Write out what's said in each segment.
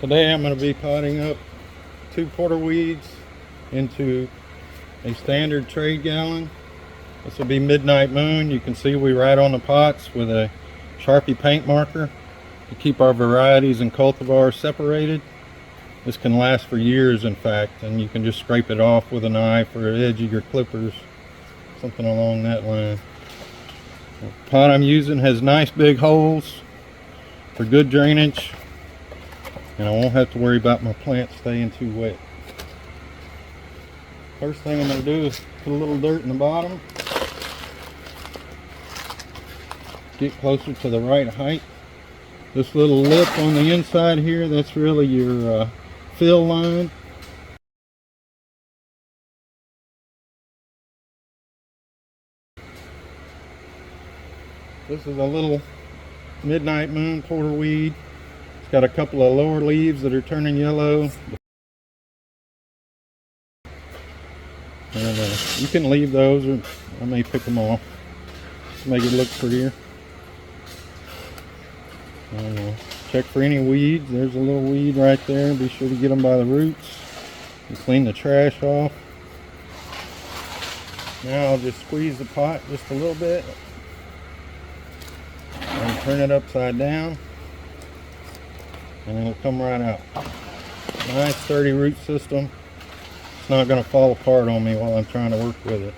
Today I'm going to be potting up 2 porterweeds into a standard trade gallon. This will be Midnight Moon. You can see we write on the pots with a Sharpie paint marker to keep our varieties and cultivars separated. This can last for years, in fact, and you can just scrape it off with a knife or the edge of your clippers, something along that line. The pot I'm using has nice big holes for good drainage, and I won't have to worry about my plants staying too wet. First thing I'm going to do is put a little dirt in the bottom, get closer to the right height. This little lip on the inside here, that's really your fill line. This is a little Midnight Moon porterweed. It's got a couple of lower leaves that are turning yellow. And you can leave those, or I may pick them off to make it look prettier. And check for any weeds. There's a little weed right there. Be sure to get them by the roots. And clean the trash off. Now I'll just squeeze the pot just a little bit and turn it upside down, and it'll come right out. Nice sturdy root system. It's not going to fall apart on me while I'm trying to work with it.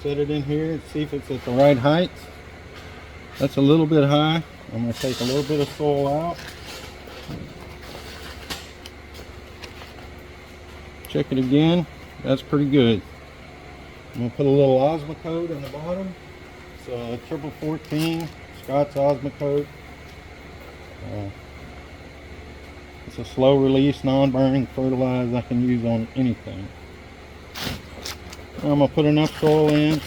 Set it in here and see if it's at the right height. That's a little bit high. I'm going to take a little bit of soil out. Check it again. That's pretty good. I'm going to put a little Osmocote in the bottom. It's a 1414 Scott's Osmocote. It's a slow release, non-burning fertilizer I can use on anything. I'm going to put enough soil in.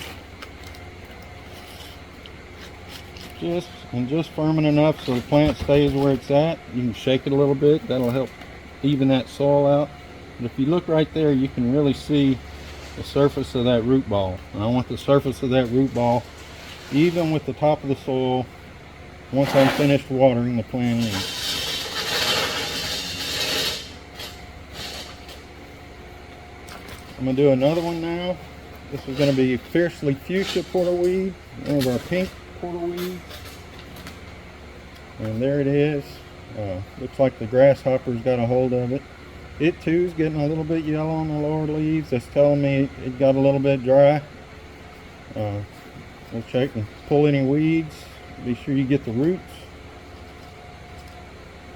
Just firm enough so the plant stays where it's at. You can shake it a little bit. That'll help even that soil out. But if you look right there, you can really see the surface of that root ball. And I want the surface of that root ball even with the top of the soil once I'm finished watering the plant in. I'm going to do another one now. This is going to be Fiercely Fuchsia porterweed, one of our pink porterweeds. And there it is. Looks like the grasshopper's got a hold of it. It too is getting a little bit yellow on the lower leaves. That's telling me it got a little bit dry. We'll check and pull any weeds. Be sure you get the roots.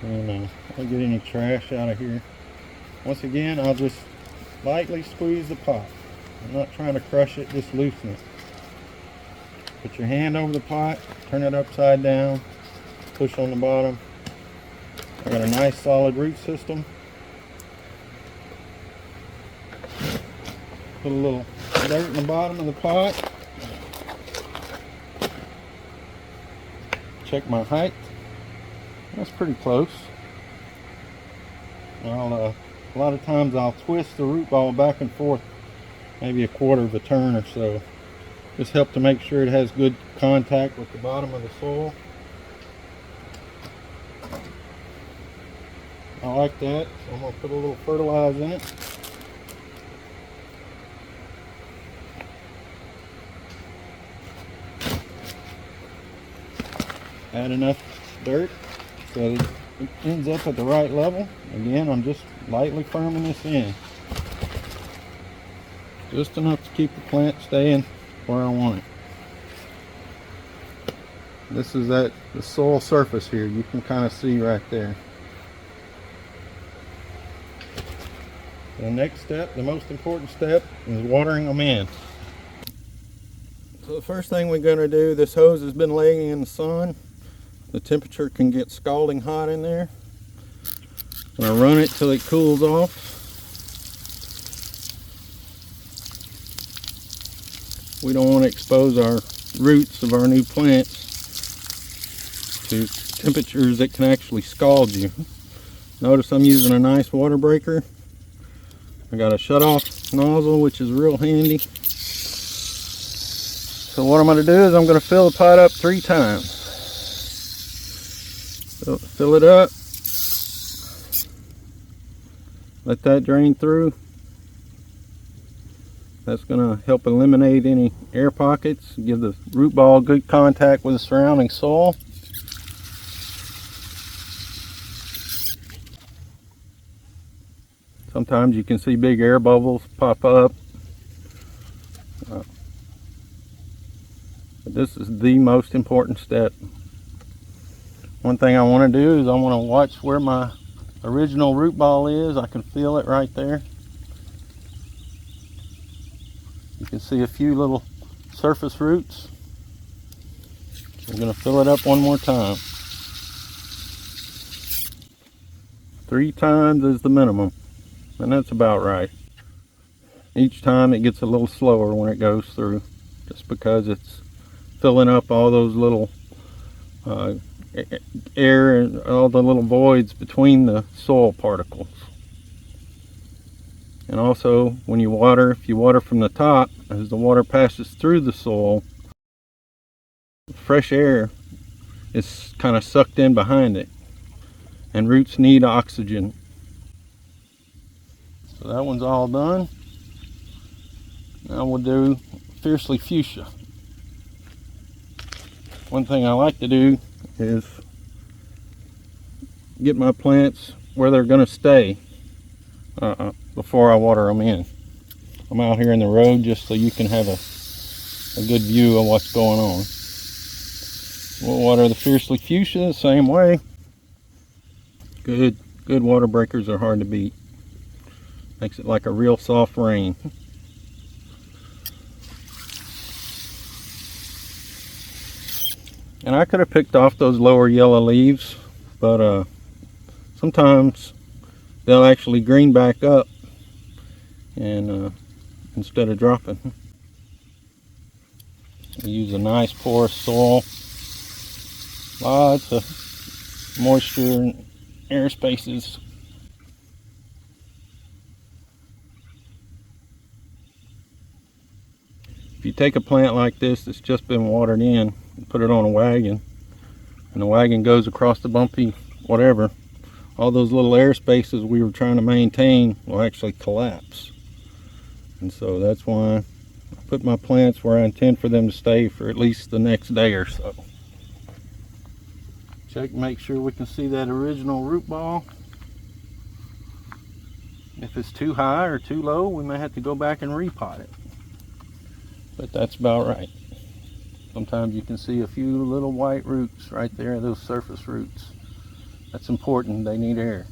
And I'll get any trash out of here. Once again, I'll just lightly squeeze the pot. I'm not trying to crush it, just loosen it. Put your hand over the pot, turn it upside down, push on the bottom. I got a nice solid root system. Put a little dirt in the bottom of the pot. Check my height. That's pretty close. A lot of times I'll twist the root ball back and forth, maybe a quarter of a turn or so. Just help to make sure it has good contact with the bottom of the soil. I like that, so I'm going to put a little fertilizer in it. Add enough dirt so that it ends up at the right level. Again, I'm just lightly firming this in. Just enough to keep the plant staying where I want it. This is the soil surface here. You can kind of see right there. The next step, the most important step, is watering them in. So the first thing we're going to do, this hose has been laying in the sun. The temperature can get scalding hot in there. I'm going to run it till it cools off. We don't want to expose our roots of our new plants to temperatures that can actually scald you. Notice I'm using a nice water breaker. I got a shut-off nozzle, which is real handy. So what I'm going to do is I'm going to fill the pot up 3 times. Fill it up, Let that drain through. That's going to help eliminate any air pockets, give the root ball good contact with the surrounding soil. Sometimes you can see big air bubbles pop up. But this is the most important step. One thing I want to do is I want to watch where my original root ball is. I can feel it right there. You can see a few little surface roots. So I'm going to fill it up one more time. 3 times is the minimum, and that's about right. Each time it gets a little slower when it goes through, just because it's filling up all those little air and all the little voids between the soil particles. And also, when you water, if you water from the top, as the water passes through the soil, fresh air is kind of sucked in behind it, and roots need oxygen. So that one's all done. Now we'll do fiercely fuchsia. One thing I like to do is get my plants where they're going to stay before I water them in. I'm out here in the road just so you can have a good view of what's going on. We'll water the fiercely fuchsia the same way. Good water breakers are hard to beat. Makes it like a real soft rain. And I could have picked off those lower yellow leaves, but sometimes they'll actually green back up and instead of dropping. We use a nice porous soil, lots of moisture and air spaces. If you take a plant like this that's just been watered in and put it on a wagon, and the wagon goes across the bumpy whatever, all those little air spaces we were trying to maintain will actually collapse. And so that's why I put my plants where I intend for them to stay for at least the next day or so. Check and make sure we can see that original root ball. If it's too high or too low, we may have to go back and repot it. But that's about right. Sometimes you can see a few little white roots right there, those surface roots. That's important, they need air.